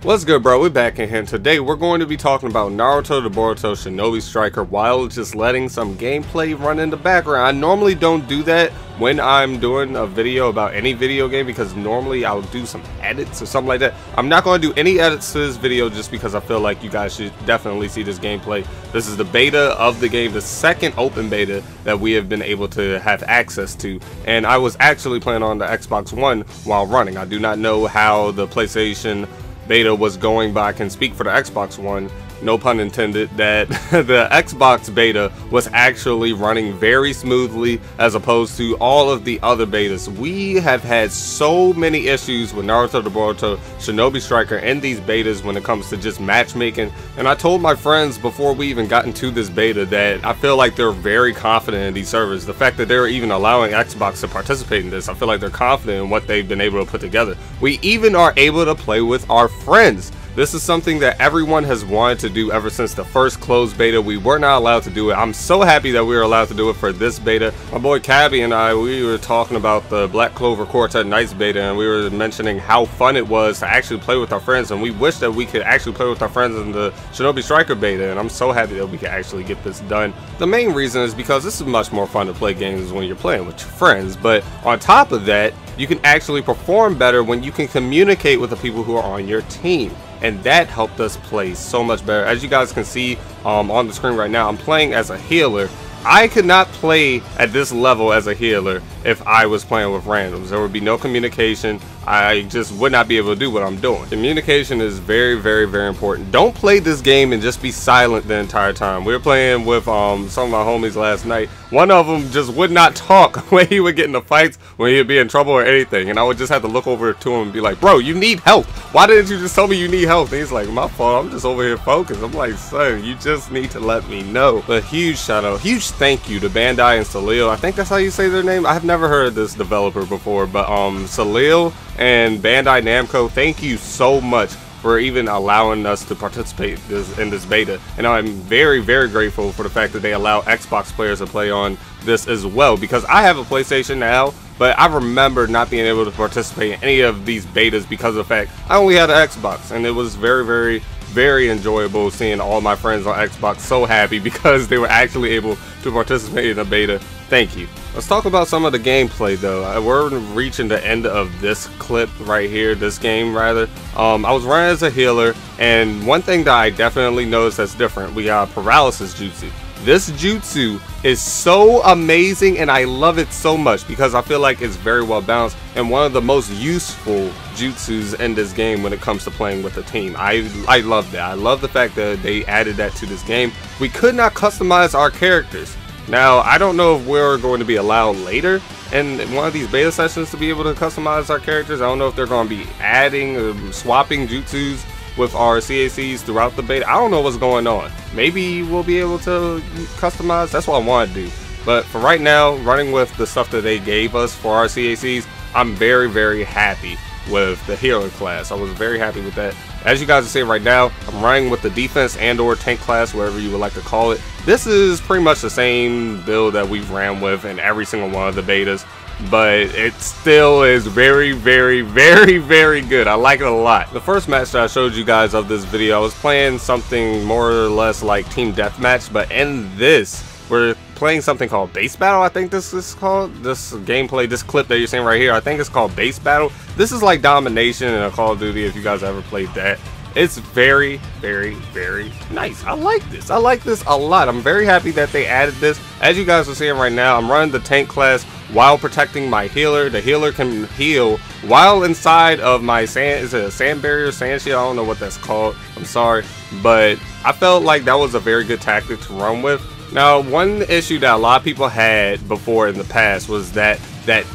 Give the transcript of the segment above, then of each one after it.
What's good, bro? We're back in here. Today we're going to be talking about Naruto, the Boruto, Shinobi Striker while just letting some gameplay run in the background. I normally don't do that when I'm doing a video about any video game because normally I'll do some edits or something like that. I'm not going to do any edits to this video just because I feel like you guys should definitely see this gameplay. This is the beta of the game, the second open beta that we have been able to have access to, and I was actually playing on the Xbox One while running. I do not know how the PlayStation beta was going, but I can speak for the Xbox One, no pun intended, that the Xbox beta was actually running very smoothly as opposed to all of the other betas. We have had so many issues with Naruto, the Boruto, Shinobi Striker, and these betas when it comes to just matchmaking, and I told my friends before we even got into this beta that I feel like they're very confident in these servers. The fact that they're even allowing Xbox to participate in this, I feel like they're confident in what they've been able to put together. We even are able to play with our friends. This is something that everyone has wanted to do ever since the first closed beta. We were not allowed to do it. I'm so happy that we were allowed to do it for this beta. My boy Cabby and I, we were talking about the Black Clover Quartet Nights beta, and we were mentioning how fun it was to actually play with our friends, and we wish that we could actually play with our friends in the Shinobi Striker beta, and I'm so happy that we could actually get this done. The main reason is because this is much more fun to play games when you're playing with your friends, but on top of that, you can actually perform better when you can communicate with the people who are on your team. And that helped us play so much better. As you guys can see on the screen right now, I'm playing as a healer. I could not play at this level as a healer if I was playing with randoms. There would be no communication. I just would not be able to do what I'm doing. Communication is very, very, very important. Don't play this game and just be silent the entire time. We were playing with some of my homies last night. One of them just would not talk when he would get into fights, when he'd be in trouble or anything, and I would just have to look over to him and be like, bro, you need help. Why didn't you just tell me you need help? And he's like, my fault, I'm just over here focused. I'm like, son, you just need to let me know. But huge shout out, huge thank you to Bandai and Salil. I think that's how you say their name. I have never heard of this developer before, but Salil and Bandai Namco, thank you so much for even allowing us to participate in this beta. And I'm very, very grateful for the fact that they allow Xbox players to play on this as well, because I have a PlayStation now, but I remember not being able to participate in any of these betas because of the fact I only had an Xbox, and it was very, very, very enjoyable seeing all my friends on Xbox so happy because they were actually able to participate in a beta. Thank you. Let's talk about some of the gameplay though. We're reaching the end of this clip right here, this game rather. I was running as a healer, and one thing that I definitely noticed that's different, we got paralysis jutsu. This jutsu is so amazing, and I love it so much because I feel like it's very well balanced and one of the most useful jutsus in this game when it comes to playing with a team. I love that. I love the fact that they added that to this game. We could not customize our characters. Now, I don't know if we're going to be allowed later in one of these beta sessions to be able to customize our characters. I don't know if they're going to be adding or swapping jutsus with our CACs throughout the beta. I don't know what's going on. Maybe we'll be able to customize. That's what I want to do. But for right now, running with the stuff that they gave us for our CACs, I'm very, very happy with the healer class. I was very happy with that. As you guys are seeing right now, I'm running with the defense and or tank class, whatever you would like to call it. This is pretty much the same build that we've ran with in every single one of the betas, but it still is very, very, very, very good. I like it a lot. The first match that I showed you guys of this video, I was playing something more or less like team deathmatch, but in this, we're playing something called base battle. I think this is called, this gameplay, this clip that you're seeing right here, I think it's called base battle. This is like domination in a Call of Duty if you guys ever played that. It's very, very, very nice. I like this. I like this a lot. I'm very happy that they added this. As you guys are seeing right now, I'm running the tank class while protecting my healer. The healer can heal while inside of my sand, is it a sand barrier, sand shield? I don't know what that's called. I'm sorry. But I felt like that was a very good tactic to run with. Now, one issue that a lot of people had before in the past was that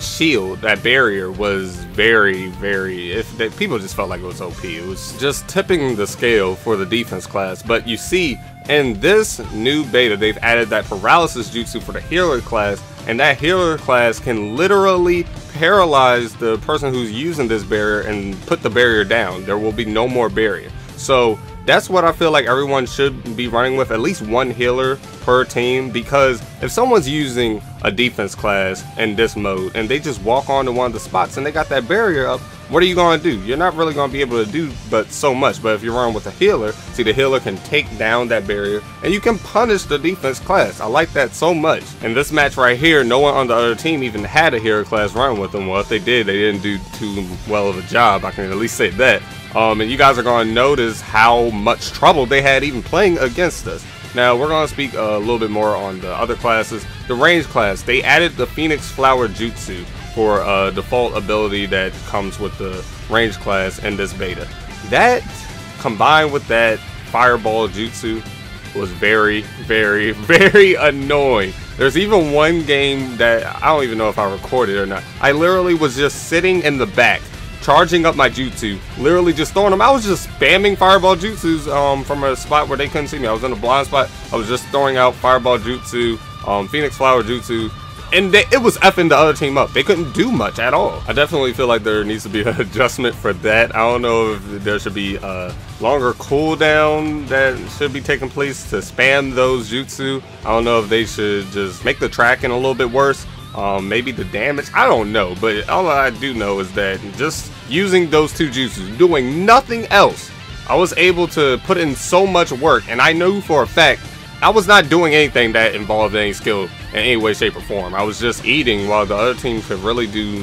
shield, that barrier was very, very, people just felt like it was OP. It was just tipping the scale for the defense class. But you see, in this new beta, they've added that paralysis jutsu for the healer class, and that healer class can literally paralyze the person who's using this barrier and put the barrier down. There will be no more barrier. So that's what I feel like everyone should be running with, at least one healer per team, because if someone's using a defense class in this mode and they just walk onto one of the spots and they got that barrier up, what are you going to do? You're not really going to be able to do but so much. But if you're running with a healer, see, the healer can take down that barrier and you can punish the defense class. I like that so much. In this match right here, no one on the other team even had a hero class running with them. Well, if they did, they didn't do too well of a job. I can at least say that. And you guys are going to notice how much trouble they had even playing against us. Now, we're going to speak a little bit more on the other classes. The range class, they added the Phoenix Flower Jutsu for a default ability that comes with the range class in this beta. That, combined with that Fireball Jutsu, was very, very, very annoying. There's even one game that I don't even know if I recorded or not. I literally was just sitting in the back, charging up my jutsu, literally just throwing them. I was just spamming fireball jutsus from a spot where they couldn't see me. I was in a blind spot. I was just throwing out fireball jutsu, Phoenix Flower jutsu, and it was effing the other team up. They couldn't do much at all. I definitely feel like there needs to be an adjustment for that. I don't know if there should be a longer cooldown that should be taking place to spam those jutsu. I don't know if they should just make the tracking a little bit worse. Maybe the damage, I don't know, but all I do know is that just using those two jutsus, doing nothing else, I was able to put in so much work, and I knew for a fact I was not doing anything that involved any skill in any way, shape, or form. I was just eating while the other team could really do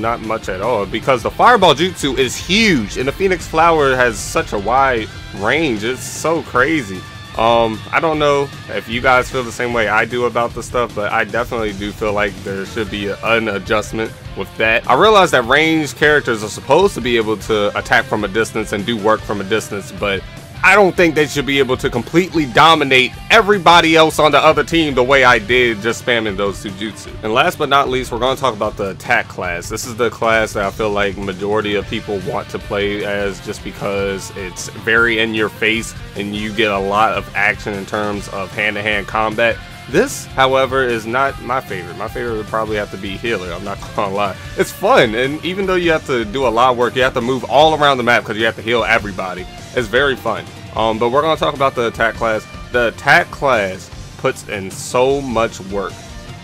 not much at all, because the fireball jutsu is huge and the Phoenix Flower has such a wide range. It's so crazy. I don't know if you guys feel the same way I do about this stuff, but I definitely do feel like there should be an adjustment with that. I realize that ranged characters are supposed to be able to attack from a distance and do work from a distance, but I don't think they should be able to completely dominate everybody else on the other team the way I did just spamming those two jutsu. And last but not least, we're going to talk about the attack class. This is the class that I feel like majority of people want to play as, just because it's very in your face and you get a lot of action in terms of hand-to-hand combat. This, however, is not my favorite. My favorite would probably have to be healer. I'm not gonna lie. It's fun, and even though you have to do a lot of work, you have to move all around the map because you have to heal everybody. It's very fun. But we're gonna talk about the attack class. The attack class puts in so much work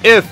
if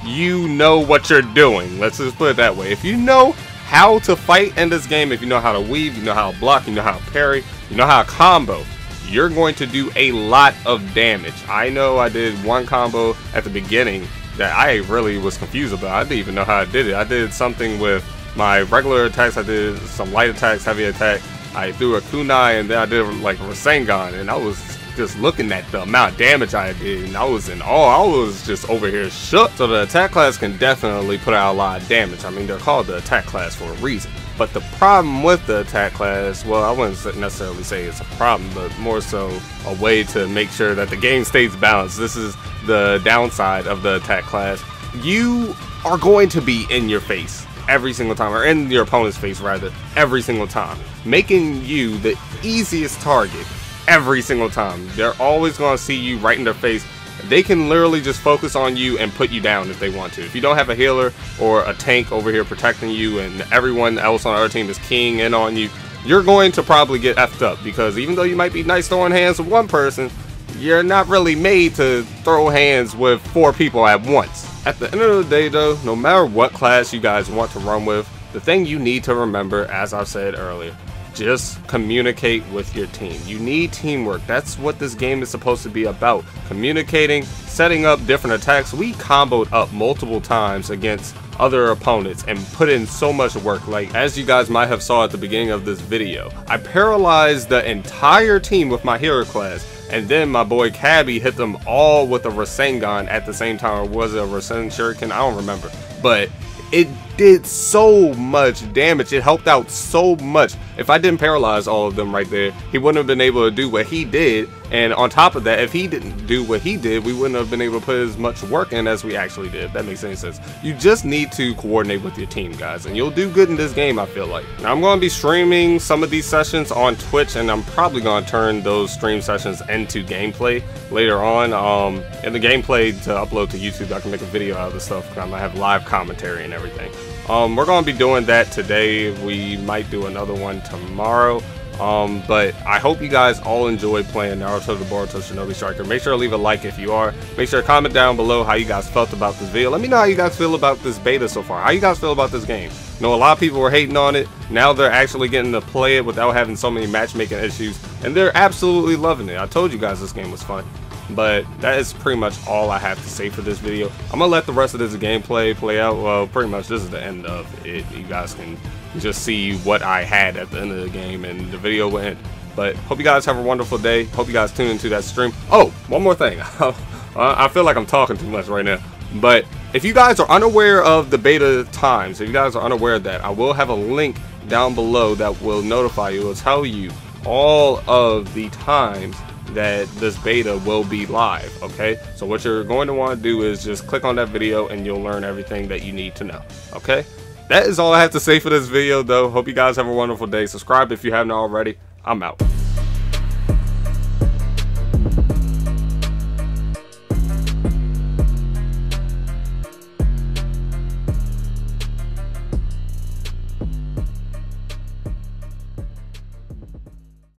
you know what you're doing. Let's just put it that way. If you know how to fight in this game, if you know how to weave, you know how to block, you know how to parry, you know how to combo, you're going to do a lot of damage. I know I did one combo at the beginning that I really was confused about. I didn't even know how I did it. I did something with my regular attacks. I did some light attacks, heavy attack. I threw a kunai, and then I did like a Rasengan, and I was just looking at the amount of damage I did, and I was in awe. I was just over here shook. So the attack class can definitely put out a lot of damage. I mean, they're called the attack class for a reason. But the problem with the attack class, well, I wouldn't necessarily say it's a problem, but more so a way to make sure that the game stays balanced. This is the downside of the attack class. You are going to be in your face every single time, or in your opponent's face rather, every single time, making you the easiest target every single time. They're always going to see you right in their face. They can literally just focus on you and put you down if they want to. If you don't have a healer or a tank over here protecting you and everyone else on our team is keying in on you, you're going to probably get effed up, because even though you might be nice throwing hands with one person, you're not really made to throw hands with 4 people at once. At the end of the day though, no matter what class you guys want to run with, the thing you need to remember, as I said earlier, just communicate with your team. You need teamwork. That's what this game is supposed to be about. Communicating, setting up different attacks. We comboed up multiple times against other opponents and put in so much work. Like, as you guys might have saw at the beginning of this video, I paralyzed the entire team with my hero class, and then my boy Cabby hit them all with a Rasengan at the same time. Or was it a Rasen Shuriken? I don't remember. But it did so much damage. It helped out so much. If I didn't paralyze all of them right there, he wouldn't have been able to do what he did. And on top of that, if he didn't do what he did, we wouldn't have been able to put as much work in as we actually did, if that makes any sense. You just need to coordinate with your team, guys, and you'll do good in this game, I feel like. Now, I'm going to be streaming some of these sessions on Twitch, and I'm probably going to turn those stream sessions into gameplay later on. In the gameplay to upload to YouTube, I can make a video out of this stuff, because I might have live commentary and everything. We're going to be doing that today. We might do another one tomorrow. But I hope you guys all enjoy playing Naruto the Boruto Shinobi Striker. Make sure to leave a like if you are. Make sure to comment down below how you guys felt about this video. Let me know how you guys feel about this beta so far. How you guys feel about this game? I know a lot of people were hating on it. Now they're actually getting to play it without having so many matchmaking issues, and they're absolutely loving it. I told you guys this game was fun. But that is pretty much all I have to say for this video. I'm gonna let the rest of this gameplay play out. Well, pretty much this is the end of it. You guys can just see what I had at the end of the game, and the video will end. But hope you guys have a wonderful day. Hope you guys tune into that stream. Oh, one more thing. I feel like I'm talking too much right now. But if you guys are unaware of the beta times, if you guys are unaware of that, I will have a link down below that will notify you. It will tell you all of the times that this beta will be live. Okay, so what you're going to want to do is just click on that video and you'll learn everything that you need to know. Okay, that is all I have to say for this video though. Hope you guys have a wonderful day. Subscribe if you haven't already. I'm out.